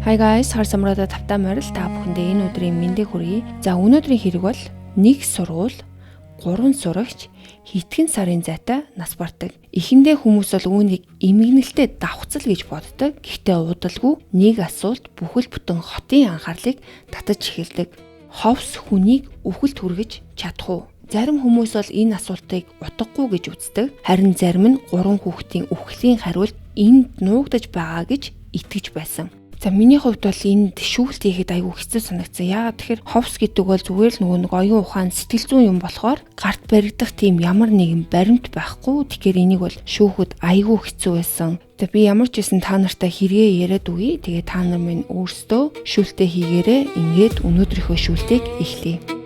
Hi guys, хар самрада тавтаа морил та бүхэндээ энэ өдрийн мэндийг хүргэе. За өнөөдрийн хэрэг бол нэг сургууль, 3 сурагч, хитгэн сарын зайтай нас бардаг. Эхэндээ хүмүүс бол үүнийг эмгэнэлтэд давхцал гэж боддог. Гэхдээ удалгүй нэг асуулт бүхэл бүтэн хотын анхаарлыг татаж эхэлдэг. Ховс хүнийг үхэлд хүргэж чадах уу? Зарим хүмүүс бол энэ асуултыг утгагүй гэж үздэг. Харин зарим нь 3 хүүхдийн үхлийн хариулт энд нуугдаж байгаа гэж итгэж байсан. За миний хувьд бол энд шүүлт хийхэд айгүй хэцүү санагдсан. Яагаад тэгэхээр ховс гэдэг бол зүгээр л нэг оюун ухаан сэтгэл зүйн юм болохоор гарт баригдах тийм ямар нэгэн баримт байхгүй. Тэгэхээр энийг бол шүүхэд айгүй хэцүү байсан. За би ямар ч байсан та нартай хэрэгээ яриад өгье. Тэгээ та нар минь өөрсдөө шүүлтээ хийгээрээ ингээд өнөөдрийнхөө шүүлтийг эхлэе.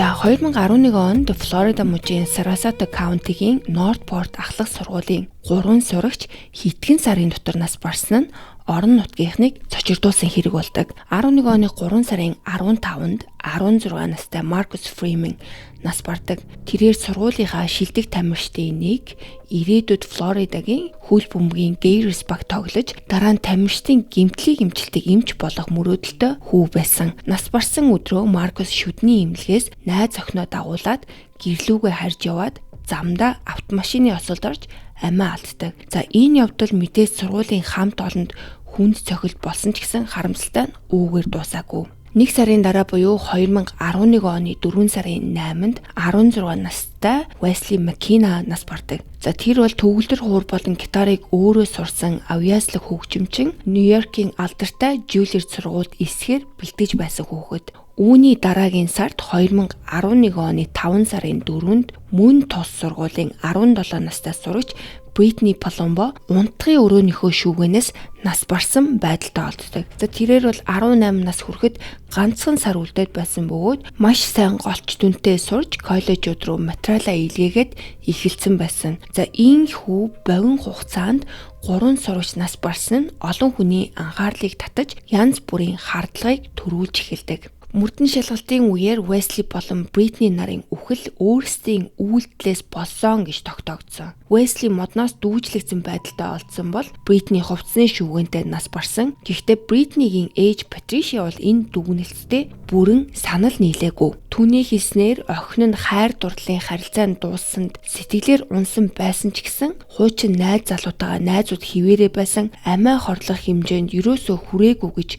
За 2011 онд Флорида мужийн Sarasota County-гийн Northport ахлах сургуулийн 3 сурагч хитгэн сарын дотор нас барсан нь орон нутгийнхныг цочирдуулсан хэрэг болдог. 11 оны 3 сарын 15-нд 16 настай Marcus Freeman нас бардаг. Тэрээр сургуулийнхаа шилдэг тамирчдын нэг ирээдүйд Флоридагийн хөл бөмбөгийн Gators баг тоглож дараа нь тамирчдын гэмтлийг эмчилдэг эмч болох мөрөөдөлтөй хүү байсан. Нас барсан өдрөө Marcus шүдний эмнэлгээс найз охиноо дагуулад гэрлүүгээ харж яваад замдаа автомашины осолд орж амиа алддаг. За энэ явдал мэдээж сургуулийн хамт олонд хүнд цохилт болсон ч гэсэн харамсалтай нь үүгээр дуусаагүй. 1 сарын дараа буюу 2011 оны 4 сарын 8-нд 16 настай Wesley McKenna нас бардаг. За тэр бол төгөлдөр хуур болон гитарыг өөрөө сурсан авьяаслаг хөгжимчин Нью-Йоркийн алдартай Juilliard сургуульд эсэхэр бэлтгэж байсан хүүхэд. Үүний дараагийн сард 2011 оны 5 сарын 4-нд мөн тус сургуулийн 17 настай сурагч Brittany Palumbo унтгын өрөөнийхөө шүүгэнээс нас барсан байдалтай олддог. За тэрээр бол 18 нас хүрэхэд ганцхан сар үлдээд байсан бөгөөд маш сайн голч дүнтэй сурж коллежууд руу материалаа илгээгээд эхэлсэн байсан. За энэ хүү богино хугацаанд 3 сурагч нас барсан нь олон хүний анхаарлыг татаж янз бүрийн хардлагыг төрүүлж эхэлдэг. Мөрдөн шалгалтын үеэр Wesley болон Brittany нарын үхэл өөрсдийн үйлдэлээс болсон гэж тогтоогдсон. Wesley модноос дүүжлэгдсэн байдалтай олдсон бол Brittany хувцсны шүүгэнтэй нас барсан. Гэхдээ Brittany-гийн ээж Patricia бол энэ дүгнэлттэй бүрэн санал нийлээгүй. Түүний хэлснээр охин нь хайр дурлалын харилцаанд дууссанд сэтгэлээр унсан байсан ч гэсэн хуучин найз залуутайгаа найзууд хിവэрэ байсан амиа хорлох хэмжээнд ерөөсөө хүрээгүй гэж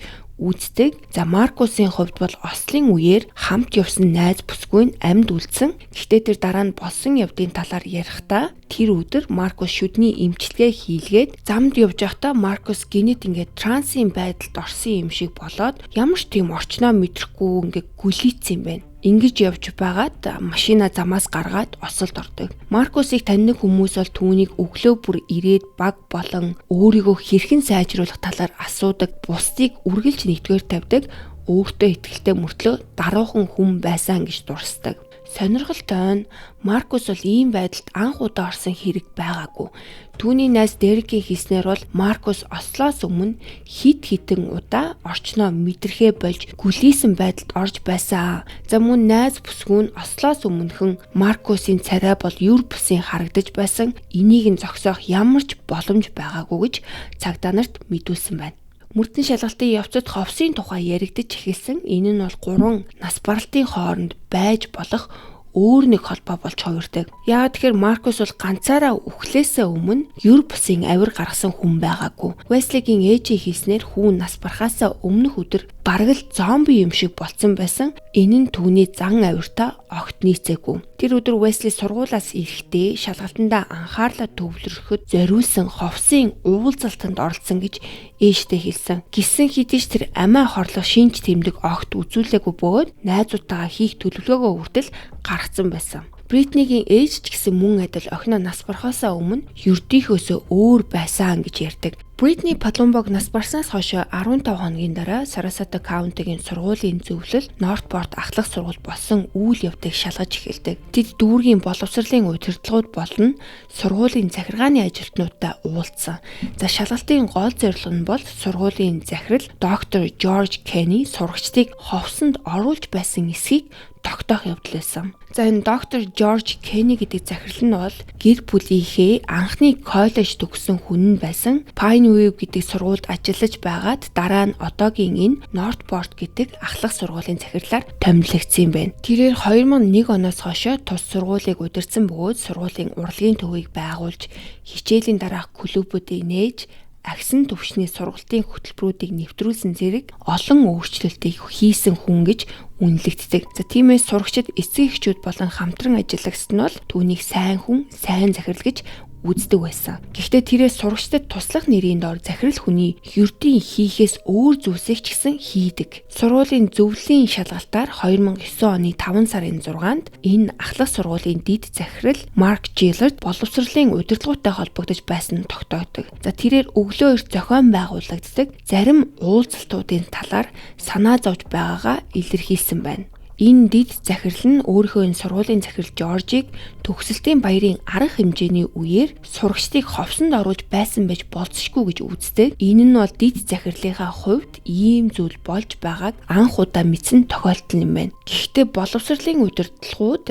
үздэг. За Маркусын хувьд бол ослын үеэр хамт явсан найз бүсгүй нь амьд үлдсэн. Гэхдээ тэр дараа нь болсон явдлын талаар ярихдаа тэр өдөр Маркус шүдний эмчилгээ хийлгээд замд явж байхдаа Маркус гинэт ингээд трансын байдалд орсон юм шиг болоод ямар ч тийм орчноо мэдрэхгүй ингээд гүлийцсэн юм байна. Ингэж явж байгаад машина замаас гаргаад осолд ордог. Маркусыг таньдаг хүмүүс бол түүнийг өглөө бүр ирээд баг болон өөрийгөө хэрхэн сайжруулах талаар асуудаг, бусдыг үргэлж нэгдүгээр тавьдаг, өөртөө итгэлтэй мөртлөө даруухан хүн байсан гэж дурсдаг. Сонирхолтой нь Маркус бол ийм байдалд анх удаа орсон хэрэг байгаагүй. Түүний найз Дерекийн хэлснээр бол Маркус ослоос өмнө хид хитэн удаа орчноо мэдрэхээ болж гүлийсэн байдалд орж байсан. За мөн найз бүсгүй нь ослоос өмнөхөн Маркусын царай бол юр бусын харагдаж байсан. Энийг нь зогсоох ямар ч боломж байгаагүй гэж цагдаа нарт мэдүүлсэн байна. Мөрдөн шалгалтын явцад ховсын тухай яригдж эхэлсэн. Энэ нь бол 3 нас баралтын хооронд байж болох өөр нэг холбоо болж хувирдаг. Яагаад тэгэхээр Маркус бол ганцаараа үхлээсээ өмнө юр бусын авир гаргасан хүн байгаагүй. Wesley-гийн ээжийн хэлснээр хүн нас барахаасаа өмнөх өдөр бараг л зомби юм шиг болцсон байсан. Энэ нь түүний зан авиртаа огт нийцээгүй. Тэр өдөр Wesley сургуулаас ирэхдээ шалгалтандаа анхаарлаа төвлөрөхөд зориулсан ховсын уулзалтанд оролцсон гэж ээжтэй хэлсэн. Гисэн хэдий ч тэр амиа хорлох шинж тэмдэг огт үзүүлээгүй бөгөөд найзуудтайгаа хийх төлөвлөгөөгөө хүртэл гаргацсан байсан. Бритнигийн ээж ч гэсэн мөн адил охиноо нас барахаасаа өмнө ердийнхөөсөө өөр байсан гэж ярьдаг. Бритни Палумбог нас барснаас хойш 15 хоногийн дараа Сарасата Каунтигийн сургуулийн зөвлөл Нортпорт ахлах сургууль болсон үйл явдлыг шалгаж эхэлдэг. Тэд дүүргийн боловсролын удирдлагууд болон сургуулийн захиргааны ажилтнуудтай уулзсан. За шалгалтын гол зорилго нь бол сургуулийн захирал доктор Жорж Кенни сурагчдыг ховсонд оруулж байсан эсхийг тогтоох явдал байсан. За энэ доктор Жорж Кенни гэдэг захирал нь бол гэр бүлийнхээ анхны коллеж төгссөн хүн байсан. Pineview гэдэг сургуульд ажиллаж байгаад дараа нь одоогийн энэ Нортпорт гэдэг ахлах сургуулийн захирлаар томилогдсон юм байна. Тэрээр 2001 оноос хойш тус сургуулийг удирдсан бөгөөд сургуулийн урлагийн төвийг байгуулж хичээлийн дараах клубүүдийг нээж агсан төвчний сургалтын хөтөлбөрүүдийг нэвтрүүлсэн зэрэг олон өөрчлөлтийг хийсэн хүн гэж үнэлэгддэг. За тиймээс сурагчид эцэг эхчүүд болон хамтран ажиллагчид нь бол түүнийг сайн хүн, сайн захирал гэж үздэг байсан. Гэхдээ тэрээр сурагчдад туслах нэрийн доор захирал хүний ердийн хийхээс өөр зүйлсийг ч гэсэн хийдэг. Сургуулийн зөвлөлийн шалгалтаар 2009 оны 5 сарын 6-нд энэ ахлах сургуулийн дид захирал Марк Жилард боловсролын удирдлагуудтай холбогдож байсан нь тогтоогддог. За тэрээр өглөө эрт зохион байгуулагддаг зарим уулзалтуудын талаар санаа зовж байгаагаа илэрхийлсэн байна. Энэ дид захирал нь өөрийнхөө энэ сургуулийн захирал Жоржийг төгсөлтийн баярын арга хэмжээний үеэр сурагчдыг ховсонд оруулж байсан байж болзошгүй гэж үздэг. Энэ нь бол дид захирлынхаа хувьд ийм зүйл болж байгааг анх удаа мэдсэн тохиолдол юм байна. Гэхдээ боловсролын удирдлагууд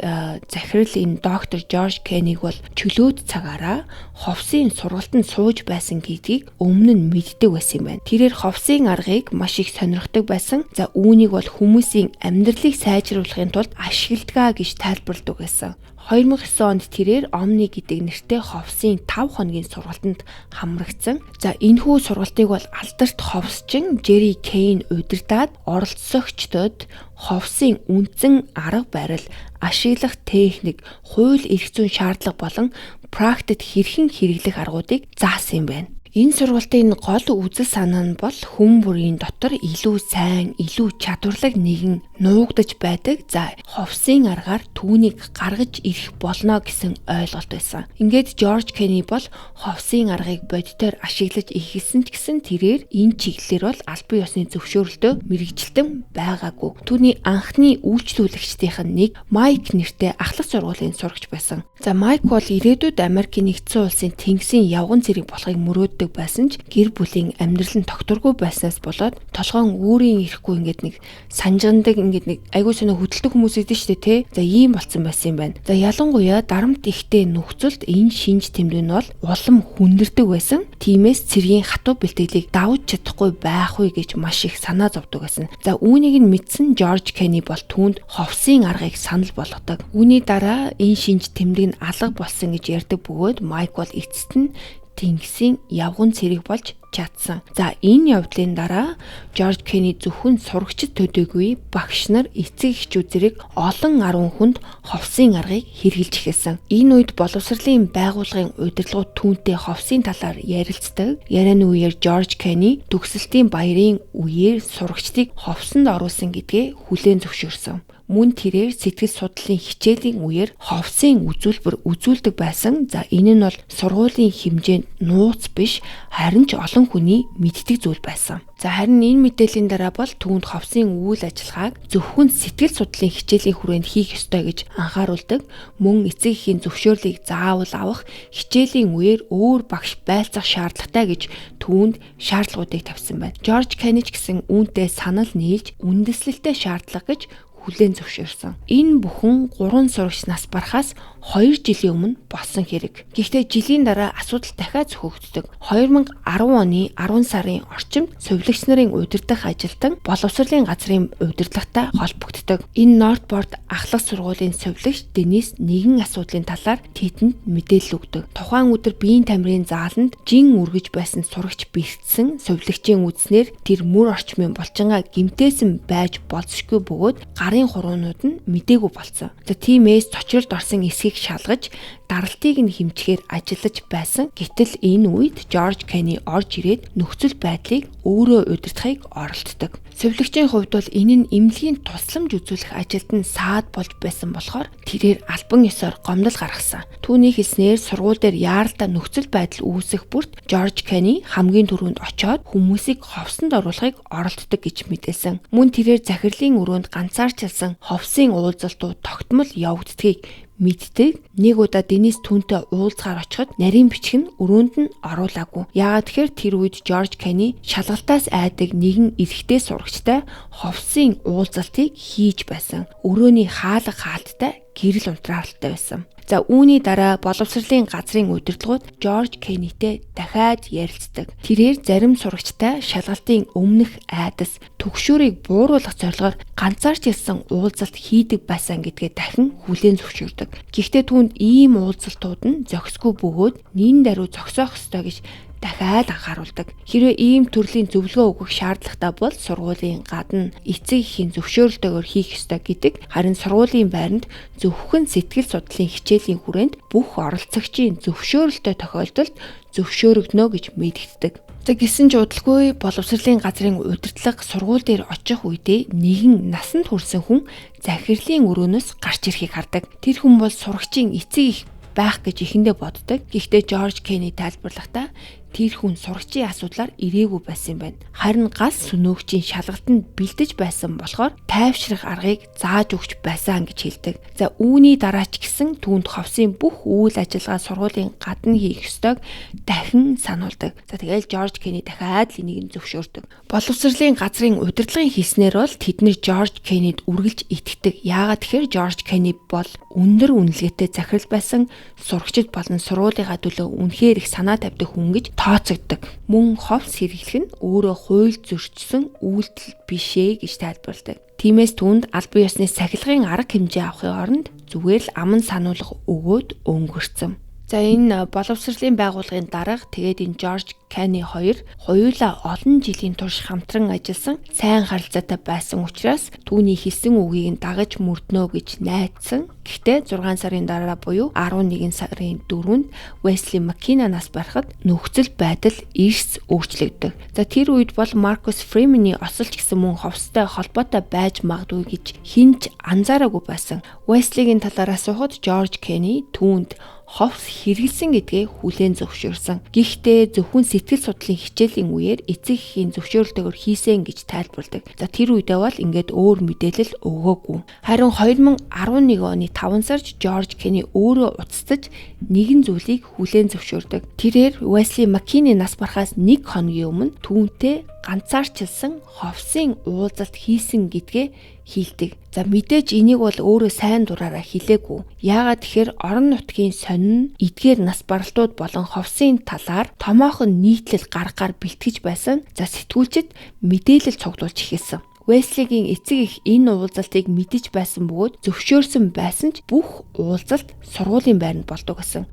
захирал энэ доктор Жорж Кенниг бол чөлөөт цагаараа ховсын сургалтанд сууж байсан гэдгийг өмнө нь мэддэг байсан юм байна. Тэрээр ховсын аргыг маш их сонирхдог байсан. За үүнийг бол хүмүүсийн амьдралыг сайжруулахын тулд ашигладаг гэж тайлбарладаг байсан. 2009 онд тэрээр Omni гэдэг нэртэй ховсын 5 хоногийн сургалтанд хамрагдсан. За энэхүү сургалтыг бол алдарт ховсчин Jerry Kane удирдаад оролцогчдод ховсын үндсэн арга барил, ашиглах техник, хууль эрх зүйн шаардлага болон практикт хэрхэн хэрэглэх аргуудыг заасан юм байна. Энэ сургалтын гол үзэл санаа нь бол хүн бүрийн дотор илүү сайн, илүү чадварлаг нэгэн нуугдаж байдаг. За ховсын аргаар түүнийг гаргаж ирэх болно гэсэн ойлголт байсан. Ингээд Жорж Кенни бол ховсын аргыг бодитоор ашиглаж эхэлсэн ч гэсэн тэрээр энэ чиглэлээр бол албан ёсны зөвшөөрөлтөө мэргэжилтэн байгаагүй. Түүний анхны үйлчлүүлэгчдийнх нь нэг Майк нэртэй ахлах сургуулийн сурагч байсан. За Майк бол ирээдүйд Америкийн нэгдсэн улсын тэнгисийн явган цэрэг болохыг мөрөөддөг байсан ч гэр бүлийн амьдрал нь тогтворгүй байснаас болоод толгоон өөрийн ирэхгүй ингээд нэг санжгандаг ингээд нэг айгуу сонио хөдөлдөг хүмүүс идэв штэ тий. За ийм болцсон байсан юм байна. За ялангуяа дарамт ихтэй нөхцөлд энэ шинж тэмдэг нь бол улам хүндэрдэг байсан. Тиймээс цэргийн хатуу бэлтгэлийг давж чадахгүй байх үе гэж маш их санаа зовдөг байсан. За үүнийг нь мэдсэн Жорж Кенни бол түүнд ховсын аргыг санал болгодог. Үүний дараа энэ шинж тэмдэг нь алга болсон гэж ярьдаг бөгөөд Майк бол эцэст нь тэнгисийн явган цэрэг болж чадсан. За энэ явдлын дараа Жорж Кенни зөвхөн сурагчид төдийгүй багш нар эцэг эхчүүд зэрэг олон 10 хүнд ховсын аргыг хэрэгжилж эхэлсэн. Энэ үед боловсролын байгууллагын удирдлагууд түүнтэй ховсын талаар ярилцдаг. Ярианы үеэр Жорж Кенни төгсөлтийн баярын үеэр сурагчдыг ховсонд оруулсан гэдгээ хүлээн зөвшөөрсөн. Мөн тэрээр сэтгэл судлалын хичээлийн үеэр ховсын үзүүлбэр үзүүлдэг байсан. За энэ нь бол сургуулийн хэмжээнд нууц биш, харин ч олон хүний мэддэг зүйл байсан. За харин энэ мэдээллийн дараа бол түүнд ховсын үйл ажиллагааг зөвхөн сэтгэл судлалын хичээлийн хүрээнд хийх ёстой гэж анхааруулдаг. Мөн эцэг эхийн зөвшөөрлийг заавал авах, хичээлийн үеэр өөр багш байлцах шаардлагатай гэж түүнд шаардлагуудыг тавьсан байна. Жорж Кенни ч гэсэн үүнтэй санал нийлж үндэслэлтэй шаардлага гэж хүлээн зөвшөөрсөн. Энэ бүхэн 3 сурагч нас барахаас 2 жилийн өмнө болсон хэрэг. Гэхдээ жилийн дараа асуудал дахиад зөвхөгддөг. 2010 оны 10 сарын орчимд сувилагч нарын удирдах ажилтан боловсролын газрын удирдлагатай холбогддог. Энэ Нортпорт ахлах сургуулийн сувилагч Денис нэгэн асуудлын талаар тэдэнд мэдээлэл өгдөг. Тухайн өдөр биеийн тамирын зааланд жин үргэж байсан сурагч бэртсэн сувилагчийн үдснээр тэр мөр орчмын булчингаа гэмтээсэн байж болзошгүй бөгөөд нарын хуруунууд нь мэдээгүй болсон. За тиймээс цочролд орсон эсхийг шалгаж даралтыг нь хэмжихээр ажиллаж байсан. Гэтэл энэ үед Жорж Кенни орж ирээд нөхцөл байдлыг өөрөө удирдахыг оролддог. Сувилагчийн хувьд бол энэ нь эмнэлгийн тусламж үзүүлэх ажилд нь саад болж байсан болохоор тэрээр албан ёсоор гомдол гаргасан. Түүний хэлснээр сургууль дээр яаралтай нөхцөл байдал үүсэх бүрт Жорж Кенни хамгийн түрүүнд очоод хүмүүсийг ховсонд оруулахыг оролддог гэж мэдээсэн. Мөн тэрээр захирлын өрөөнд ганцаарчилсан ховсын уулзалтууд тогтмол явагддгийг мэддэг. Нэг удаа Денис түүнтэй уулзгаар очиход нарийн бичиг нь өрөөнд нь оруулаагүй. Яагаад тэгэхээр тэр үед Жорж Кенни шалгалтаас айдаг нэгэн эрэгтэй сурагчтай ховсын уулзалтыг хийж байсан. Өрөөний хаалга хаалттай гэрэл унтраалтай байсан. За үүний дараа боловсролын газрын удирдлагууд Жорж Кеннитэй дахиад ярилцдаг. Тэрээр зарим сурагчтай шалгалтын өмнөх айдас түгшүүрийг бууруулах зорилгоор ганцаарч илсэн уулзалт хийдэг байсан гэдгээ дахин хүлээн зөвшөөрдөг. Гэхдээ түүнд ийм уулзалтууд нь зохисгүй бөгөөд нин даруй зогсоох ёстой гэж дахиад анхааруулдаг. Хэрвээ ийм төрлийн зөвлөгөө өгөх шаардлагатай бол сургуулийн гадна эцэг эхийн зөвшөөрөлтөөр хийх ёстой гэдэг. Харин сургуулийн байранд зөвхөн сэтгэл судлалын хичээлийн хүрээнд бүх оролцогчийн зөвшөөрөлтөй тохиолдолд зөвшөөрөгднө гэж мэдэгддэг. За гисэн ч удалгүй боловсролын газрын удирдлага сургууль дээр очих үедээ нэгэн насанд хүрсэн хүн захирлын өрөөнөөс гарч ирэхийг хардаг. Тэр хүн бол сурагчийн эцэг эх байх гэж ихэндээ боддог. Гэхдээ Жорж Кенни тайлбарлахдаа тэр хүн сурагчийн асуудлаар ирээгүй байсан юм байна. Харин галс сүнөөгчийн шалгалтанд бэлдэж байсан болохоор тайвшрах аргыг зааж өгч байсан гэж хэлдэг. За үүний дараа ч гэсэн түүнд ховсын бүх үйл ажиллагаа сургуулийн гадна хийх ёстойг дахин сануулдаг. За тэгэл Жорж Кенни дахиад л энийг зөвшөөрдөг. Боловсролын газрын удирдлагын хийснээр бол тэд нэр Жорж Кеннид үргэлж итгэдэг. Яагаад тэгэхээр Жорж Кенни бол өндөр үнэлгээтэй захирал байсан, сурагчид болон сургуулийнхаа төлөө үнэхээр их санаа тавьдаг хүн гэж тооцогддог. Мөн ховс хэрэглэх нь өөрөө хууль зөрчсөн үйлдэл бишээ гэж тайлбарладаг. Тиймээс түүнд албан ёсны сахилгын арга хэмжээ авахын оронд зүгээр л аман сануулга өгөөд өнгөрцөн. За энэ боловсролын байгууллагын дарга тэгээд энэ Жорж Кенни хоёр хоёулаа олон жилийн турш хамтран ажилласан, сайн харилцаатай байсан учраас түүний хэлсэн үгийг нь дагаж мөрднө гэж найдсан. Гэхдээ 6 сарын дараа буюу 11 сарын 4-нд Уэсли Маккинанаас барахад нөхцөл байдал эрс өөрчлөгдөв. За тэр үед бол Маркус Фримений осолч гэсэн мөн ховстой холбоотой байж магадгүй гэж хинч анзаараагүй байсан. Уэслигийн талаар асуухад Жорж Кенни түүнд ховс хэрэгэлсэн гэдгээ хүлээн зөвшөөрсөн. Гэхдээ зөвхөн сэтгэл судлалын хичээлийн үеэр эцэг эхийн зөвшөөрөлтөөр хийсэн гэж тайлбарладаг. За тэр үедээ бол ингээд өөр мэдээлэл өгөөгүй. Харин 2011 оны 5 сард Жорж Кенни өөрөө уцтаж нэгэн зүйлийг хүлээн зөвшөөрдөг. Тэрээр Уэсли Маккини нас барахаас 1 хоногийн өмнө түүнтэй ганцаарчилсан ховсын уулзалт хийсэн гэдгээ хийлдэг. За мэдээж энийг бол өөрөө сайн дураараа хэлээгүй. Яагаад тэгэхээр орон нутгийн сонин эдгээр нас баралтууд болон ховсын талаар томоохон нийтлэл гаргаар бэлтгэж байсан. За сэтгүүлчид мэдээлэл цуглуулж эхэлсэн. Уэслигийн эцэг эх энэ уулзалтыг мэдэж байсан бөгөөд зөвшөөрсөн байсан ч бүх уулзалт сургуулийн байранд болдог гэсэн.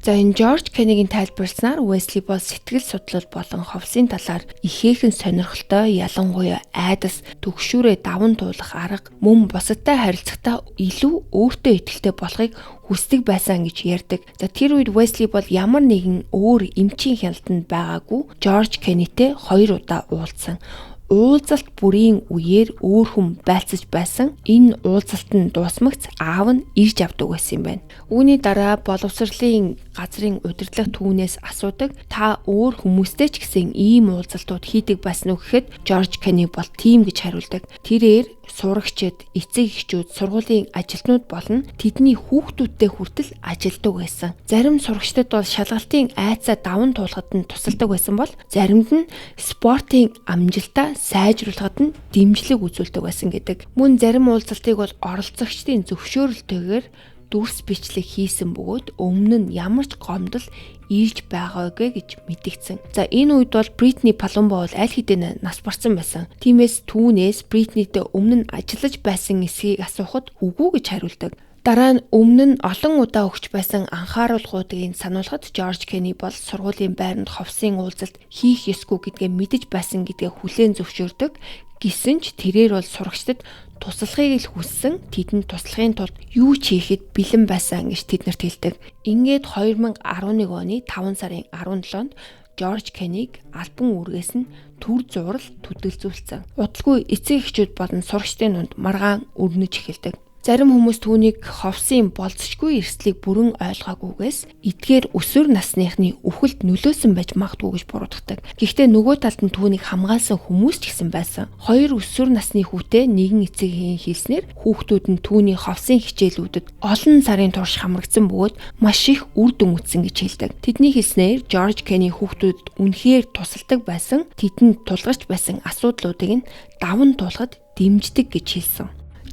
За энэ Жорж Кеннигийн тайлбарласнаар Уэсли бол сэтгэл судлал болон ховсын талаар ихээхэн сонирхолтой, ялангуяа айдас, түгшүүрээ даван туулах арга, мөн бусадтай харилцахдаа илүү өөртөө итгэлтэй болохыг хүсдэг байсан гэж ярьдаг. За тэр үед Уэсли бол ямар нэгэн өөр эмчийн хяналтанд байгаагүй Жорж Кеннитэй 2 удаа уулзсан. Уулзалт бүрийн үеэр өөр хүн байлцаж байсан. Энэ уулзалт нь дуусмагц аав нь ирж авдаг байсан юм байна. Үүний дараа боловсролын газрын удирдлага түүнээс асуудаг. Та өөр хүмүүстэй ч гэсэн ийм уулзалтууд хийдэг байсан уу гэхэд Жорж Кенни бол тийм гэж хариулдаг. Тэрээр сурагчид, эцэг эхчүүд, сургуулийн ажилтнууд болон тэдний хүүхдүүдтэй хүртэл ажилдаг байсан. Зарим сурагчдад бол шалгалтын айцаа даван туулахад нь тусалдаг байсан бол заримд нь спортын амжилтаа сайжруулахад нь дэмжлэг үзүүлдэг байсан гэдэг. Мөн зарим уулзалтыг бол оролцогчдын зөвшөөрөлтөөр дүрс бичлэг хийсэн бөгөөд өмнө нь ямар ч гомдол ирж байгаагүй гэж мэдгдсэн. За энэ үед бол Бритни Палумбо бол аль хэдийн нас барсан байсан. Тиймээс түүнээс Бритнитэй өмнө нь ажиллаж байсан эсэхийг асуухад үгүй гэж хариулдаг. Дараа нь өмнө нь олон удаа өгч байсан анхааруулгуудыг сануулхад Жорж Кенни бол сургуулийн байранд ховсын уулзалт хийх ёсгүй гэдгээ мэдэж байсан гэдгээ хүлээн зөвшөөрдөг. Гэсэн ч тэрээр бол сурагчдад туслахыг л хүссэн, тэдэнд туслахын тулд юу ч хийхэд бэлэн байсан гэж тэднэрт хэлдэг. Ингээд 2011 оны 5 сарын 17-нд Жорж Кениг альбом үргээс нь төр зурал төдөлзүүлсэн. Удалгүй эцэг эхчүүд болон сурагчдын дунд маргаан өрнөж эхэлдэг. Зарим хүмүүс түүнийг ховсын болцсошгүй эрсдлийг бүрэн ойлгоогүйгээс эдгээр өсвөр насныхны үхэлд нөлөөсөн байж магадгүй гэж буруудахдаг. Гэхдээ нөгөө талд нь түүнийг хамгаалсан хүмүүс ч гэсэн байсан. Хоёр өсвөр насны хүүтэй нэгэн эцэгийн хэлснээр хүүхдүүд нь түүний ховсын хичээлүүдэд олон сарын турш хамрагдсан бөгөөд маш их үр дүн үзсэн гэж хэлдэг. Тэдний хэлснээр Жорж Кени хүүхдүүдэд үнэхээр тусалдаг байсан, тэдэнд тулгарч байсан асуудлуудыг нь даван туулахад дэмждэг гэж хэлсэн.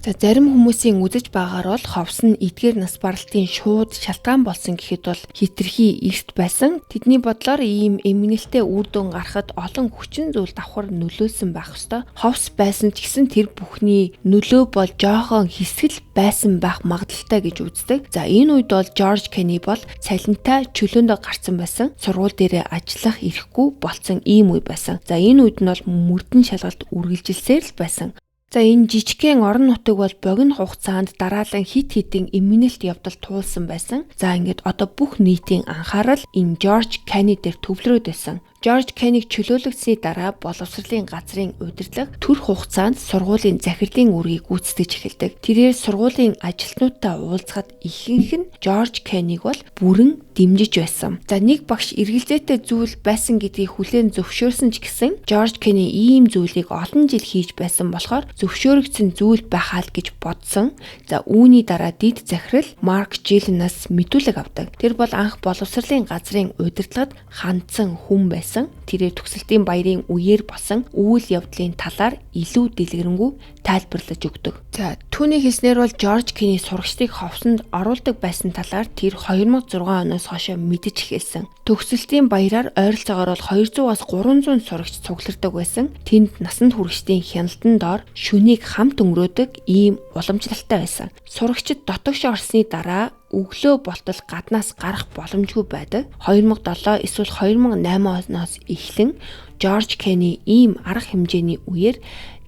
За зарим хүмүүсийн үзэж байгаагаар бол ховс нь эдгээр нас баралтын шууд шалтгаан болсон гэхэд бол хитрхи эрт байсан. Тэдний бодлоор ийм эмгэнэлтэй үр дүн гарахад олон хүчин зүйл давхар нөлөөлсөн байх ёстой. Ховс байсан ч гэсэн тэр бүхний нөлөө бол жоохон хэсгэл байсан байх магадaltaй гэж үздэг. За энэ үед бол Жорж Кени бол цалинтай чөлөөндөө гарсан байсан. Сургууль дээрээ ажиллах ирэхгүй болцсон ийм үе байсан. За энэ үед нь бол мөрдөн шалгалт үргэлжилсээр л байсан. За энэ жижигхэн орон нутаг бол богино хугацаанд дараалан хит хитийн эмгэнэлт явдал туулсан байсан. За ингээд одоо бүх нийтийн анхаарал энэ Жорж Кени дээр төвлөрөөд байсан. Жорж Кениг чөлөөлөгдсөний дараа боловсролын газрын удирдлага төр хугацаанд сургуулийн захирлын үүргийг гүйцэтгэж эхэлдэг. Тэрээр сургуулийн ажилтнуудтай уулзахад ихэнх нь Жорж Кениг бол бүрэн дэмжиж байсан. За нэг багш эргэлзээтэй зүйл байсан гэдгийг хүлээн зөвшөөрсөн ч гэсэн Жорж Кени ийм зүйлийг олон жил хийж байсан болохоор зөвшөөрөгдсөн зүйл байхаа л гэж бодсон. За үүний дараа дид захирал Марк Жилнаас мэдүүлэг авдаг. Тэр бол анх боловсролын газрын удирдлагад хандсан хүн байсан. Тэрээр төгсөлтийн баярын үеэр болсон үйл явдлын талаар илүү дэлгэрэнгүй тайлбарлаж өгдөг. За түүний хэлснээр бол Жорж Кени сурагчдыг ховсонд оруулдаг байсан талаар тэр 2006 оноос хойш мэдэж эхэлсэн. Төгсөлтийн баяраар ойролцоогоор бол 200-аас 300 сурагч цуглардаг байсан. Тэнд насанд хүрэгчдийн хяналтан доор шөнийг хамт өнгөрөөдөг ийм уламжлалтай байсан. Сурагчид дотогш орсны дараа өглөө болтол гаднаас гарах боломжгүй байдаг. 2007 эсвэл 2008 оноос эхлэн Жорж Кени ийм арга хэмжээний үеэр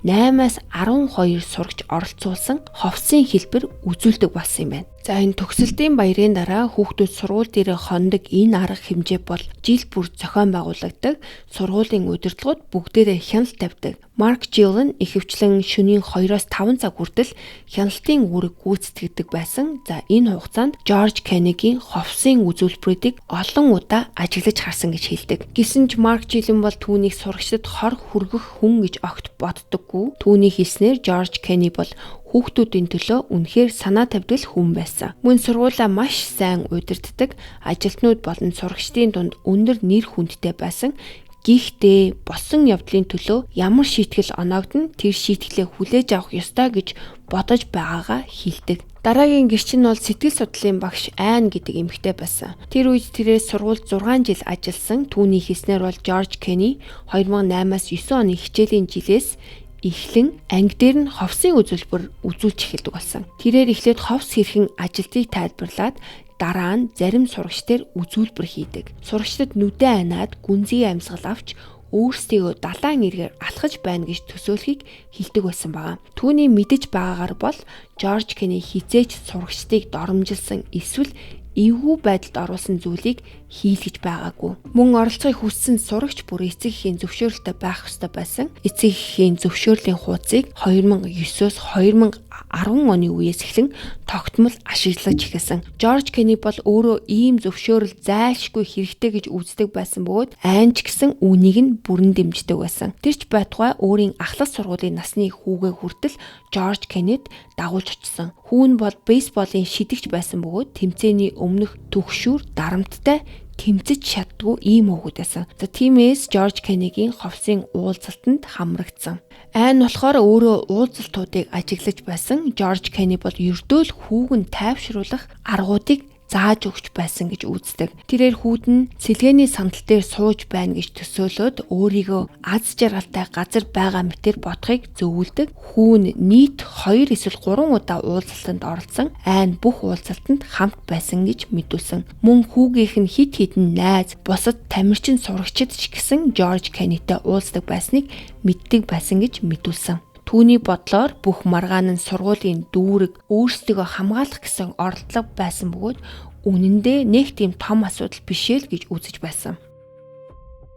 8-аас 12 сурагч оролцуулсан ховсын хэлбэр үзүүлдэг болсон юм байна. За энэ төгсөлтийн баярын дараа хүүхдүүд сургууль дээр хондог энэ арга хэмжээ бол жил бүр зохион байгуулагддаг. Сургуулийн удирдлагууд бүгдээрээ хяналт тавьдаг. Марк Жилн ихэвчлэн шөнийн 2-оос 5 цаг хүртэл хяналтын үүрэг гүйцэтгэдэг байсан. За энэ хугацаанд Жорж Кенигийн ховсын үзүүлбэрүүдийг олон удаа ажиглаж харсан гэж хэлдэг. Гэсэн ч Марк Жилн бол түүнийг сурагчдад хор хүргэх хүн гэж огт боддоггүй. Түүний хэлснээр Жорж Кени бол хүүхдүүдийн төлөө үнэхээр санаа тавьдаг хүн байсан. Мөн сургуулаа маш сайн удирддаг, ажилтнууд болон сурагчдын дунд өндөр нэр хүндтэй байсан. Гэхдээ болсон явдлын төлөө ямар шийтгэл оноогдно тэр шийтгэлээ хүлээж авах ёстой гэж бодож байгаагаа хэлдэг. Дараагийн гэрч нь бол сэтгэл судлалын багш Айн гэдэг эмэгтэй байсан. Тэр үед тэрээр сургуульд 6 жил ажилласан. Түүний хэлснээр бол Жорж Кени 2008-аас 9 оны хичээлийн жилээс эхлэн анги дээр нь ховсын үзүүлбэр үзүүлж эхэлдэг болсон. Тэрээр эхлээд ховс хэрхэн ажилтгийг тайлбарлаад дараа нь зарим сурагчдаар үзүүлбэр хийдэг. Сурагчдад нүдэн анаад гүнзгий амьсгал авч өөрсдийгөө далайн эргээр алхаж байна гэж төсөөлөхийг хэлдэг байсан байгаа. Түүний мэдэж байгаагаар бол Жорж Кени хизээч сурагчдыг доромжилсан эсвэл эвгүй байдалд оруулсан зүйлийг хийлгэж байгаагүй. Мөн оролцохыг хүссэн сурагч бүр эцэг эхийн зөвшөөрөлтэй байх ёстой байсан. Эцэг эхийн зөвшөөрлийн хуудсыг 2009-оос 2010 оны үеэс эхлэн тогтмол ашиглаж эхэлсэн. Жорж Кени бол өөрөө ийм зөвшөөрөл зайлшгүй хэрэгтэй гэж үздэг байсан бөгөөд Айн ч гэсэн үүнийг нь бүрэн дэмждэг байсан. Тэр ч байтугай өөрийн ахлах сургуулийн насны хүүгээ хүртэл Жорж Кенид дагуулж очсон. Хүүн бол бейсболын шидэгч байсан бөгөөд тэмцээний өмнөх түгшүүр дарамттай тэмцэж чаддгүй ийм хүүхэд байсан. За тиймээс Жорж Кенигийн ховсын уулзалтанд хамрагдсан. Айн болохоор өөрөө уулзалтуудыг ажиглаж байсан. Жорж Кени бол ердөө л хүүг нь тайвшруулах аргуудыг зааж өгч байсан гэж үздэг. Тэрээр хүүд нь сэлгээний сандал дээр сууж байна гэж төсөөлөд өөрийгөө аз жаргалтай газар байгаа мэтэр бодохыг зөвлөдөг. Хүүн нийт 2 эсвэл 3 удаа уулзалтанд оролцсон, айн бүх уулзалтанд хамт байсан гэж мэдүүлсэн. Мөн хүүгийнх нь хит хитэн найз, бусад тамирчин сурагчид ч гэсэн Жорж Кеннитэй уулздаг байсныг мэддэг байсан гэж мэдүүлсэн. Түүний бодлоор бүх маргаан нь сургуулийн дүүрэг өөрсдөө хамгаалах гэсэн оролдлого байсан бөгөөд үнэн дээр нэг тийм том асуудал биш л гэж үзэж байсан.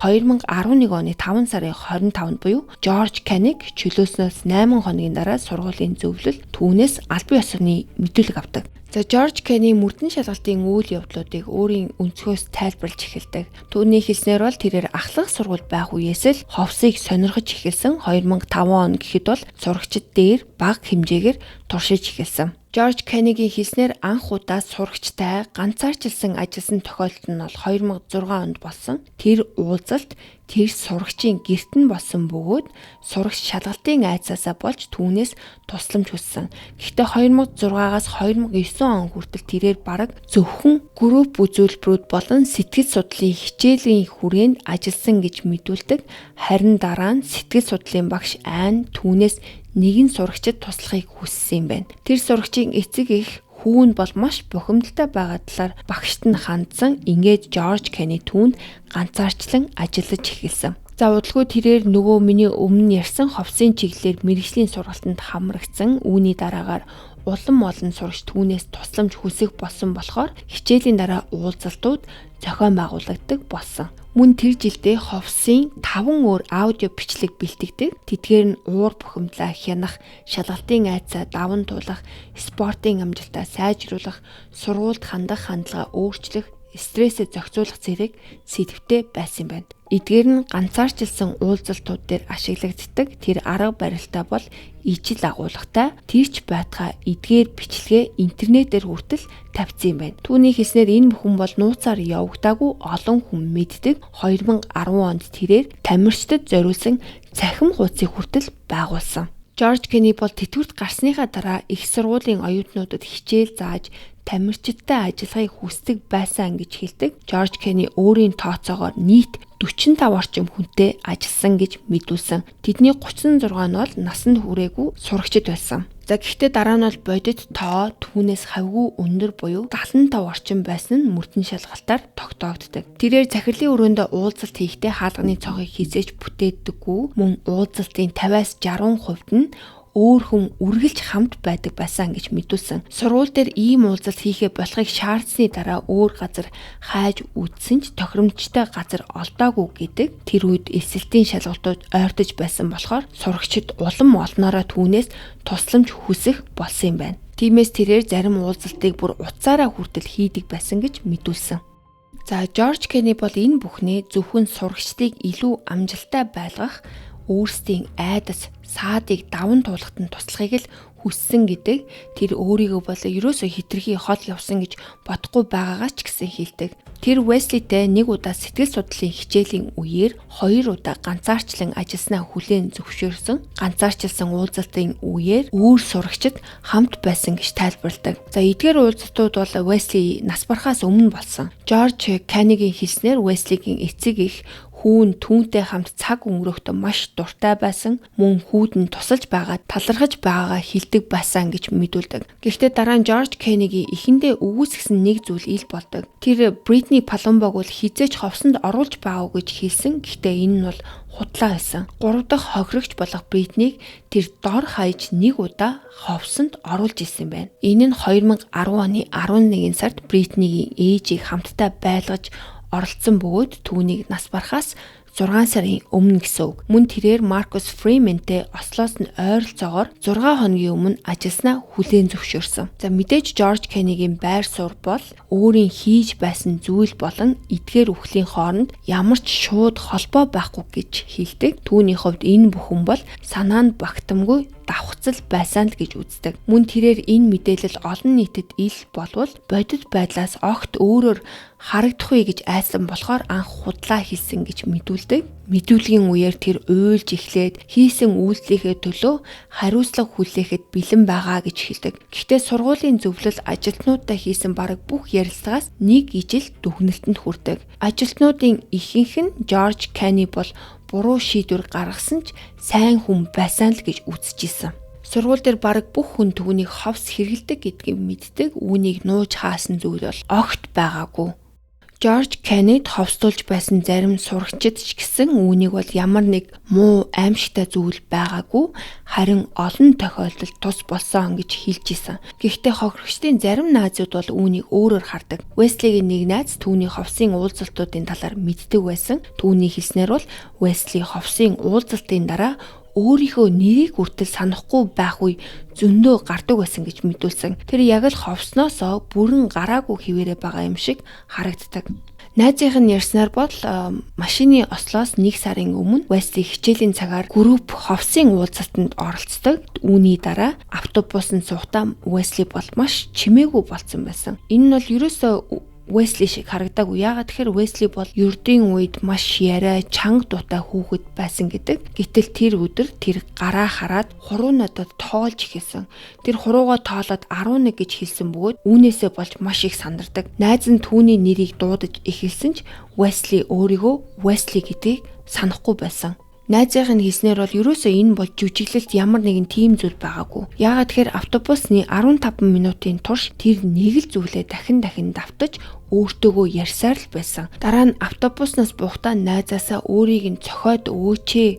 2011 оны 5 сарын 25-нд буюу Жорж Кенник чөлөөснөөс 8 хоногийн дараа сургуулийн зөвлөл түүнээс албан ёсны мэдүүлэг авдаг. За Жорж Кенни мөрдөн шалгалтын үйл явдлуудыг өөрийн өнцгөөс тайлбарлаж эхэлдэг. Түүний хэлснээр бол тэрээр ахлах сургууль байх үеэс л ховсыг сонирхож эхэлсэн. 2005 он гэхэд бол сурагчид дээр бага хэмжээгээр туршиж эхэлсэн. Жорж Кеннигийн хэлснээр анх удаа сурагчтай ганцаарчилсан ажилласан тохиолдол нь бол 2006 онд болсон. Тэр уулзалт тэр сурагчийн гэрт нь болсон бөгөөд сурагч шалгалтын айцаасаа болж түүнээс тусламж хүссэн. Гэхдээ 2006-аас 2009 он хүртэл тэрээр бараг зөвхөн групп үзүүлбэрүүд болон сэтгэл судлалын хичээлийн хүрээнд ажилласан гэж мэдүүлдэг. Харин дараа нь сэтгэл судлалын багш Айн түүнээс нэгэн сурагчид туслахыг хүссэн юм байна. Тэр сурагчийн эцэг их хүүн бол маш бухимдалтай байгаа талаар багшд нь хандсан. Ингээд Жорж Кенни түүнд ганцаарчлан ажиллаж эхэлсэн. За удалгүй тэрээр нөгөө миний өмнө ярьсан ховсын чиглэлээр мэргэжлийн сургалтанд хамрагдсан. Үүний дараагаар улам олон сурагч түүнээс тусламж хүсэх болсон болохоор хичээлийн дараа уулзалтууд зохион байгуулагддаг болсон. Мөн тэр жилдээ ховсын 5 өөр аудио бичлэг бэлтгэдэг. Тэдгээр нь уур бухимдлаа хянах, шалгалтын айцаа даван туулах, спортын амжилтаа сайжруулах, сургуульд хандах хандлага өөрчлөх, стрессээ зохицуулах зэрэг сэдвтэй байсан юм байна. Эдгээр нь ганцаарчилсан уулзалтууд дээр ашиглагддаг. Тэр арга барилтаа бол ижил агуулгатай. Тэрч байтугай эдгээр бичлэгээ интернетээр хүртэл тавьсан юм байна. Түүний хэлснээр энэ бүхэн бол нууцаар явагдаагүй олон хүн мэддэг. 2010 онд тэрээр тамирчдад зориулсан цахим хуудсыг хүртэл байгуулсан. Жорж Кенни бол тэтгэврт гарсныхаа дараа их сургуулийн оюутнуудад хичээл зааж тамирчидтай ажиллахыг хүсдэг байсан гэж хэлдэг. Жорж Кенни өөрийн тооцоогоор нийт 45 орчим хүнтэй ажилласан гэж мэдүүлсэн. Тэдний 36 нь бол насанд хүрээгүй сурагчид байсан. За гэхдээ дараа нь бол бодит тоо түүнээс хавьгүй өндөр буюу 75 орчим байсан нь мөрдөн шалгалтаар тогтоогддог. Тэрээр захирлын өрөөндөө уулзалт хийхдээ хаалганы цонхыг хизээж бүтээдэггүй. Мөн уулзалтын 50-аас 60% нь өөр хүн үргэлж хамт байдаг байсан гэж мэдүүлсэн. Сургууль дээр ийм уулзалт хийхээ болохыг шаардсны дараа өөр газар хайж үзсэн ч тохиромжтой газар олдоогүй гэдэг. Тэр үед эсэлтийн шалгалтууд ойртож байсан болохоор сурагчид улам олноороо түүнээс тусламж хүсэх болсон юм байна. Тиймээс тэрээр зарим уулзалтыг бүр утсаараа хүртэл хийдэг байсан гэж мэдүүлсэн. За Жорж Кенни бол энэ бүхнээ зөвхөн сурагчдыг илүү амжилттай байлгах, өөрсдийн айдас саадыг даван туулахад нь туслахыг л хүссэн гэдэг. Тэр өөрийгөө бол ерөөсөө хитрхи хол явсан гэж бодохгүй байгаагаа ч гэсэн хэлдэг. Тэр Уэслитэй нэг удаа сэтгэл судлалын хичээлийн үеэр 2 удаа ганцаарчлан ажилласнаа хүлээн зөвшөөрсөн. Ганцаарчилсан уулзалтын үеэр өөр сурагчид хамт байсан гэж тайлбарладаг. За эдгээр уулзалтууд бол Уэсли нас барахаас өмнө болсон. Жорж Кеннигийн хэлснээр Уэслигийн эцэг их хүүн түүнтэй хамт цаг өнгөрөхдөө маш дуртай байсан. Мөн хүүд нь тусалж байгаа, талархаж байгаагаа хэлдэг байсан гэж мэдүүлдэг. Гэхдээ дараа нь Жорж Кеннигийн эхэндээ өгөөсгсөн нэг зүйл ил болдог. Тэр Бритни Палумбог бол хизээч ховсонд оруулж байгаагүй гэж хэлсэн. Гэхдээ энэ нь бол худлаа байсан. 3 дахь хохирогч болох Бритнийг тэр дор хаяж нэг удаа ховсонд оруулж исэн байна. Энэ нь 2010 оны 11 сард Бритнигийн ээжийг хамтдаа байлгаж оролцсон бөгөөд түүнийг нас барахаас 6 сарын өмнө гэсэн үг. Мөн тэрээр Маркус Фриментэй Ослоос нь ойролцоогоор 6 хоногийн өмнө ажилласнаа хүлээн зөвшөөрсөн. За мэдээж Жорж Кеннигийн байр суурь бол өөрийн хийж байсан зүйл болон эдгээр үхлийн хооронд ямар ч шууд холбоо байхгүй гэж хэлдэг. Түүний хувьд энэ бүхэн бол санаанд багтамгүй давх нөхцөл байсан л гэж үздэг. Мөн тэрээр энэ мэдээлэл олон нийтэд ил болвол бодит байдлаас огт өөрөөр харагдахгүй гэж айсан болохоор анх худлаа хэлсэн гэж мэдүүлдэг. Мэдүүлгийн үеэр тэр уйлж эхлээд хийсэн үйлдэлийнхээ төлөө хариуцлага хүлээхэд бэлэн байгаа гэж хэлдэг. Гэхдээ сургуулийн зөвлөл ажилтнуудаа хийсэн бараг бүх ярилцлагаас нэг ижил дүгнэлтэнд хүрдэг. Ажилтнуудын ихэнх нь Жорж Кенни бол буруу шийдвэр гаргасан ч сайн хүн байсан л гэж үзчихсэн. Сургууль дээр бараг бүх хүн түүнийг ховс хэрэгэлдэг гэдгийг мэддэг. Үүнийг нууж хаасан зүйл бол огт байгаагүй. Жорж Кеннид ховстуулж байсан зарим сурагчид ч гэсэн үүнийг бол ямар нэг муу аимшигтай зүйл байгаагүй, харин олон тохиолдолд тус болсон гэж хэлж исэн. Гэхдээ хохирогчдын зарим наазууд бол үүнийг өөрөөр хардаг. Уэслигийн нэг найз түүний ховсын уулзалтуудын талаар мэддэг байсан. Түүний хэлснээр бол Уэсли ховсын уулзалтын дараа өөрийнхөө нэрийг хүртэл санахгүй байх үе зөндөө гардаг байсан гэж мэдүүлсэн. Тэр яг л ховсноосоо бүрэн гараагүй хിവэрэ байгаа юм шиг харагддаг. Найзынх нь ярьснаар бол машины ослоос 1 сарын өмнө Уэсли хичээлийн цагаар групп ховсын уулзалтанд оролцдог. Үүний дараа автобусанд суухдаа Уэсли бол маш чимээгүй болсон байсан. Энэ нь бол ерөөсөө Уэсли шиг харагдаагүй. Яагаад тэгэхээр Уэсли бол ердийн үед маш яриа, чанга дуутай хүүхэд байсан гэдэг. Гэтэл тэр өдөр тэр гараа хараад хуруу надад тоолж эхэлсэн. Тэр хуруугаа тоолоод 11 гэж хэлсэн бөгөөд үүнээсээ болж маш их сандардаг. Найз нь түүний нэрийг дуудаж эхэлсэн ч Уэсли өөрийгөө Уэсли гэдгийг санахгүй байсан. Найзынх нь хэлснээр бол ерөөсөө энэ бол жүжиглэлт ямар нэгэн тийм зүйл байгаагүй. Яагаад тэгэхээр автобусны 15 минутын турш тэр нэг л зүйлээ дахин давтаж өөртөөгөө ярьсаар л байсан. Дараа нь автобуснаас буухдаа найзаасаа өөрийг нь цохиод өөчээ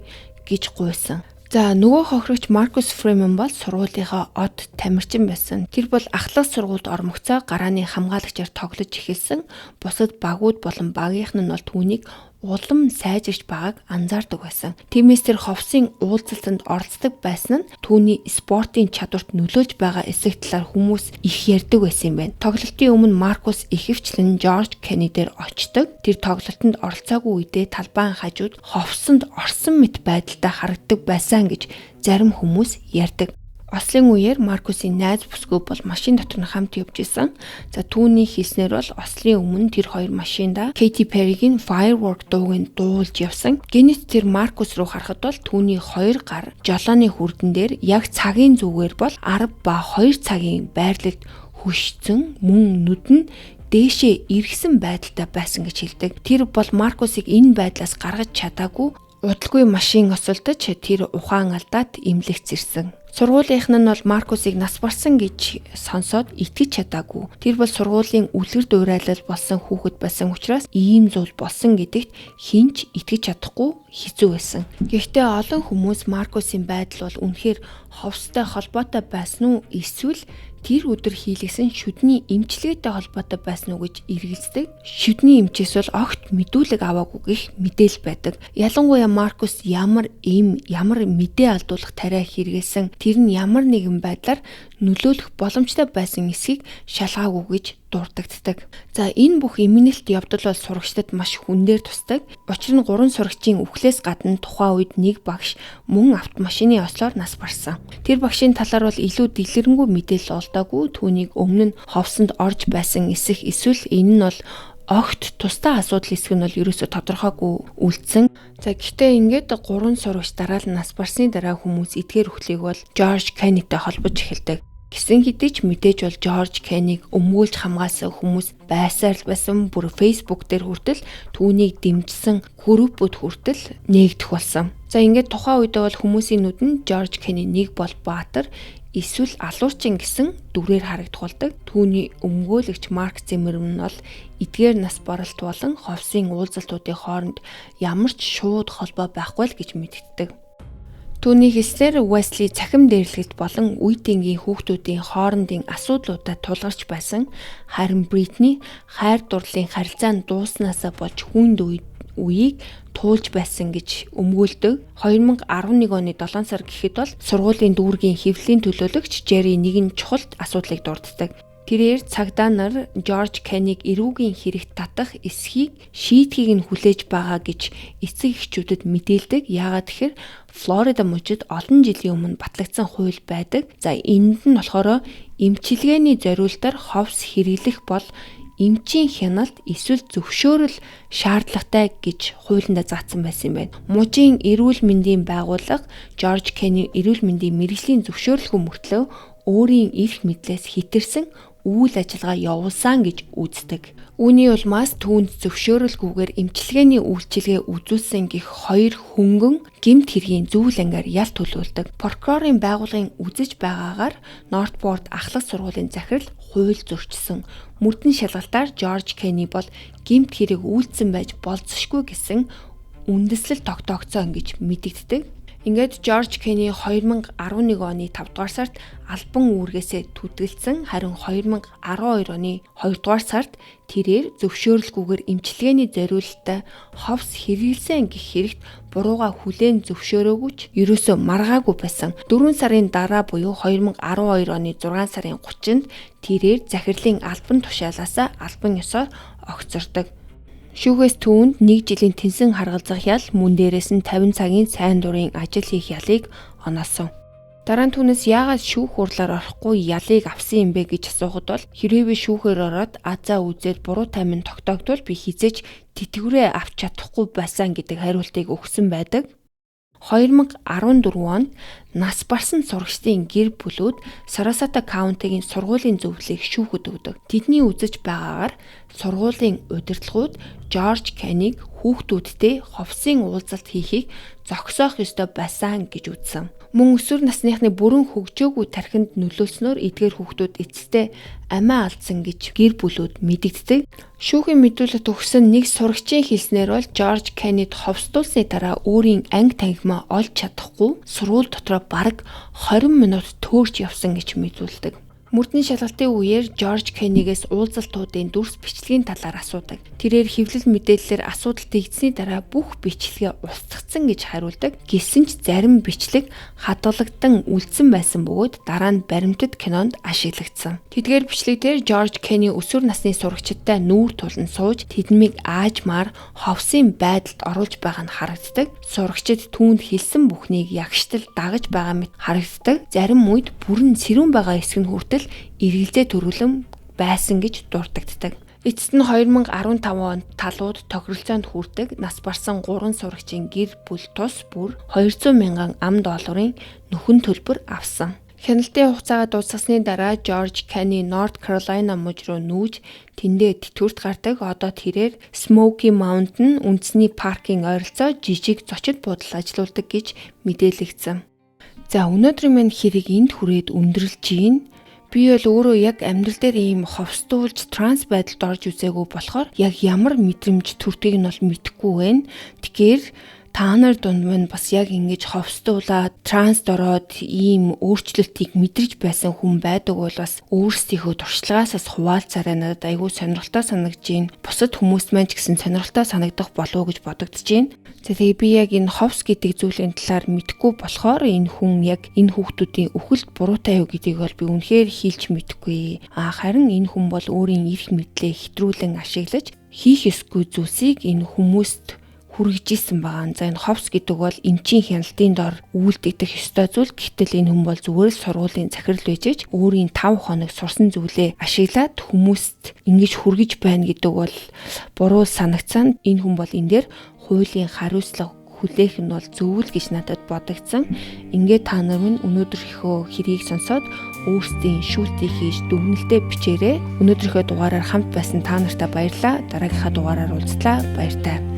гэж гуйсан. За нөгөө хохирогч Маркус Фримен бол сургуулийнхаа од тамирчин байсан. Тэр бол ахлах сургуульд ормогцоо гарааны хамгаалагчаар тоглож эхэлсэн. Бусад багууд болон багийнх нь бол түүнийг улам сайжирч байгааг анзаардаг байсан. Тиймээс тэр ховсын уулзалтанд оролцдог байсан нь түүний спортын чадварт нөлөөлж байгаа эсрэг талаар хүмүүс их ярьдаг байсан юм байна. Тоглолтын өмнө Маркус ихэвчлэн Жорж Кенни дээр очдог. Тэр тоглолтод оролцоогүй үедээ талбайн хажууд ховсонд орсон мэт байдалтай харагддаг байсан гэж зарим хүмүүс ярьдаг. Ослын үеэр Маркусын найз бүсгүй бол машин дотор нь хамт явж исэн. За түүний хэлснээр бол ослын өмнө тэр хоёр машинда Katy Perry-гийн Firework дууг дуулж явсан. Гэнэт тэр Маркус руу харахад бол түүний хоёр гар жолооны хүрдэн дээр яг цагийн зүгээр бол 10 ба 2 цагийн байрлалд хөшцөн мөн нүд нь дээшээ эргэсэн байдалтай байсан гэж хэлдэг. Тэр бол Маркусыг энэ байдлаас гаргаж чадаагүй. Удалгүй машин осолдож тэр ухаан алдаад эмнэлэгт ирсэн. Сургуулийнх нь бол Маркусыг нас барсан гэж сонсоод итгэж чадаагүй. Тэр бол сургуулийн үлгэр дуурайлал болсон хүүхэд байсан учраас ийм зүйл болсон гэдэгт хинч итгэж чадахгүй хэцүү байсан. Гэхдээ олон хүмүүс Маркусын байдал бол үнэхээр ховстой холбоотой байсан уу эсвэл тэр өдөр хийлгэсэн шүдний эмчилгээтэй холбоотой байсан уу гэж эргэлздэг. Шүдний эмчээс бол огт мэдүүлэг аваагүй гэх мэдээлэл байдаг. Ялангуяа Маркус ямар мэдээ алдуулах тариа хэрэгэлсэн, тэр нь ямар нэгэн байдлаар нөлөөлөх боломжтой байсан эсхийг шалгаагүй гэж дурддагддаг. За энэ бүх эмгэнэлт явдал бол сурагчдад маш хүндээр тусдаг. Учир нь 3 сурагчийн үхлээс гадна тухайн үед нэг багш мөн автомашины ослоор нас барсан. Тэр багшийн талаар бол илүү дэлгэрэнгүй мэдээлэл олдоогүй. Түүнийг өмнө нь ховсонд орж байсан эсэх эсвэл энэ нь бол огт тусдаа асуудал эсэх нь бол ерөөсө тодорхойгүй үлдсэн. За гэхдээ ингээд 3 сурагч дараа нь нас барсны дараа хүмүүс эдгээр үхлийг бол Жорж Кеннитэй холбож эхэлдэг. Гэсэн хэдий ч мэдээж бол Жорж Кенниг өмгөөлж хамгаалсан хүмүүс байсаар л байсан. Бүр Facebook дээр хүртэл түүнийг дэмжсэн группүүд хүртэл нээгдэх болсон. За ингээд тухайн үедээ бол хүмүүсийн нүдэнд Жорж Кенни нэг бол баатар, эсвэл алуурчин гэсэн дүрээр харагдах болдог. Түүний өмгөөлөгч Марк Зиммерман бол эдгээр нас баралт болон ховсын уулзалтуудын хооронд ямар ч шууд холбоо байхгүй л гэж мэддэг. Түүний хэлснээр Уэсли цахим дээрлэгт болон үе дэнгийн хүүхдүүдийн хоорондын асуудлуудад тулгарч байсан. Харин Бритни хайр дурлалын харилцаа нь дууснасаа болж хүнд үеийг туулж байсан гэж өмгөөлдөг. 2011 оны 7 сар гэхэд бол сургуулийн дүүргийн хэвлэлийн төлөөлөгч Жерри нэгэн чухал асуудлыг дурддаг. Тэрээр цагдаа нар Жорж Кеннийг эрүүгийн хэрэгт татах эсхийг шийдхийг нь хүлээж байгаа гэж эцэг эхчүүдэд мэдээлдэг. Яагаад тэгэхээр Флорида мужид олон жилийн өмнө батлагдсан хууль байдаг. За энд нь болохоор эмчилгээний зориулалтаар ховс хэрэглэх бол эмчийн хяналт эсвэл зөвшөөрөл шаардлагатай гэж хуулиндаа заасан байсан юм байна. Мужийн эрүүл мэндийн байгууллага Жорж Кенний эрүүл мэндийн мэргэжлийн зөвшөөрлгүй мөртлөө өөрийн эрх мэдлээс хэтэрсэн үйл ажиллагаа явуулсан гэж үздэг. Үүний улмаас түүнд зөвшөөрөлгүйгээр эмчилгээний үйлчилгээ үзүүлсэн гэх хоёр хөнгөн гэмт хэргийн зүйл ангиар ялт төлөвлөдөг. Прокурорын байгууллагын үзэж байгаагаар Нортпорт ахлах сургуулийн захирал хууль зөрчсөн. Мөрдөн шалгалтаар Жорж Кенни бол гэмт хэрэг үйлдсэн байж болзошгүй гэсэн үндэслэл тогтоогдсон гэж мэдэгддэг. Ингээд Жорж Кенни 2011 оны 5 дугаар сард албан үүргээсээ түтгэлцсэн. Харин 2012 оны 2 дугаар сард тэрээр зөвшөөрөлгүйгээр эмчилгээний зориулалтаа ховс хэрэглэсэн гэх хэрэгт бурууга хүлээн зөвшөөрөөгүй ч ерөөсөө маргаагүй байсан. 4 сарын дараа буюу 2012 оны 6 сарын 30-нд тэрээр захирлын албан тушаалаасаа албан ёсоор огцордог. Шүүхээс түүнд 1 жилийн тэнсэн харгалзах ял, мөн дээрээс нь 50 цагийн сайн дурын ажил хийх ялыг оноолсон. Дараа нь түүнээс яагаад шүүх хурлаар орохгүй ялыг авсан юм бэ гэж асуухад бол хэрвээ би шүүхээр ороод азаа үзээд буруу таймын тогтоогдвол би хизээч тэтгэврээ авч чадахгүй байсан гэдэг хариултыг өгсөн байдаг. 2014 онд нас барсан сурагчдын гэр бүлүүд Сарасата каунтигийн сургуулийн зөвлөлийг шүүхэд өгдөг. Тэдний үзэж байгаагаар сургуулийн удирдлагууд Жорж Кеннийг хүүхдүүдтэй ховсын уулзалт хийхийг зогсоох ёстой байсан гэж үзсэн. Мөн өсвөр насныхны бүрэн хөгжөөгүй тархинд нөлөөлснөөр эдгээр хүүхдүүд эцэстээ амиа алдсан гэж гэр бүлүүд мэдэгддэг. Шүүхийн мэдүүлэлт өгсөн нэг сурагчийн хэлснээр бол Жорж Кеннид ховсдуулсны дараа өөрийн анги танхимаа олж чадахгүй сургууль дотроо бараг 20 минут төөрч явсан гэж мэдүүлдэг. Мөрдний шалгалтын үеэр Жорж Кеннигээс уулзалтуудын дүрс бичлэгийн талаар асуудаг. Тэрээр хэвлэл мэдээллээр асуудал тэгдсэний дараа бүх бичлэгээ устгацсан гэж хариулдаг. Гэсэн ч зарим бичлэг хадгалагдсан үлдсэн байсан бөгөөд дараа нь баримтат кинонд ашиглагдсан. Тэдгээр бичлэгдэр Жорж Кенни өсвөр насны сурагчидтай нүүр тулан сууж тэднийг аажмаар ховсын байдалд оруулж байгаа нь харагддаг. Сурагчид түүнд хэлсэн бүхнийг ягштал дагаж байгаа мэт харагддаг. Зарим үед бүрэн сэрүүн байгаа хэсэг нь хүртэл эргэлзээ төрүүлэн байсан гэж дурддагддаг. Эцэст нь 2015 онд талууд тохиролцоонд хүрдэг нас барсан 3 сурагчийн гэр бүл тус бүр 200 мянган $200 нөхөн төлбөр авсан. Хяналтын хугацаа дуусгасны дараа Жорж Кенни Норт Каролайна муж руу нүүж тэндээ тэтгэврт гардаг. Одоо тэрээр Smoky Mountain үндэсний паркийн ойролцоо жижиг зочид буудал ажилуулдаг гэж мэдээлэгдсэн. За өнөөдрийн мань хэрэг энд хүрээд өндөрлж гин. Би бол өөрөө яг амьдрал дээр ийм ховсдуулж транс байдалд орж үзээгүй болохоор яг ямар мэдрэмж төртгийг нь бол мэдэхгүй байна. Тэгэхээр та нар дунд минь бас яг ингэж ховсдуулаад транст ороод ийм өөрчлөлтийг мэдрэж байсан хүн байдаг бол бас өөрсдийнхөө туршлагаасаас хуваалцаарай, надад айгүй сонирхолтой санагдж байна. Бусад хүмүүст маань ч гэсэн сонирхолтой санагдах болов уу гэж бодогдож байна. За тэгээ би яг энэ ховс гэдэг зүйлийн талаар мэдэхгүй болохоор энэ хүн яг энэ хүүхдүүдийн үхэлд буруутай юу гэдгийг бол би үнэхээр хэлж мэдэхгүй. Харин энэ хүн бол өөрийн эрх мэдлээ хэтрүүлэн ашиглаж хийх ёсгүй зүйлсийг энэ хүмүүст хүргэжсэн байгаа. За энэ ховс гэдэг бол эмчийн хяналтын дор үйлдэгдэх ёстой зүйл. Гэтэл энэ хүн бол зүгээр л сургуулийн захирал байж өөрийн 5 хоног сурсан зүйлээ ашиглаад хүмүүст ингэж хүргэж байна гэдэг бол буруу санагцсан. Энэ хүн бол энэ дээр хуулийн хариуцлага хүлээх нь бол зөв л гэж надад бодогдсон. Ингээд та нар минь өнөөдрийнхөө хэргийг сонсоод өөрсдийн шүүлтийг хийж дүгнэлтээ бичээрэй. Өнөөдрийнхөө дугаараар хамт байсан та нартай баярлалаа. Дараагийнхаа дугаараар уулзлаа. Баяртай.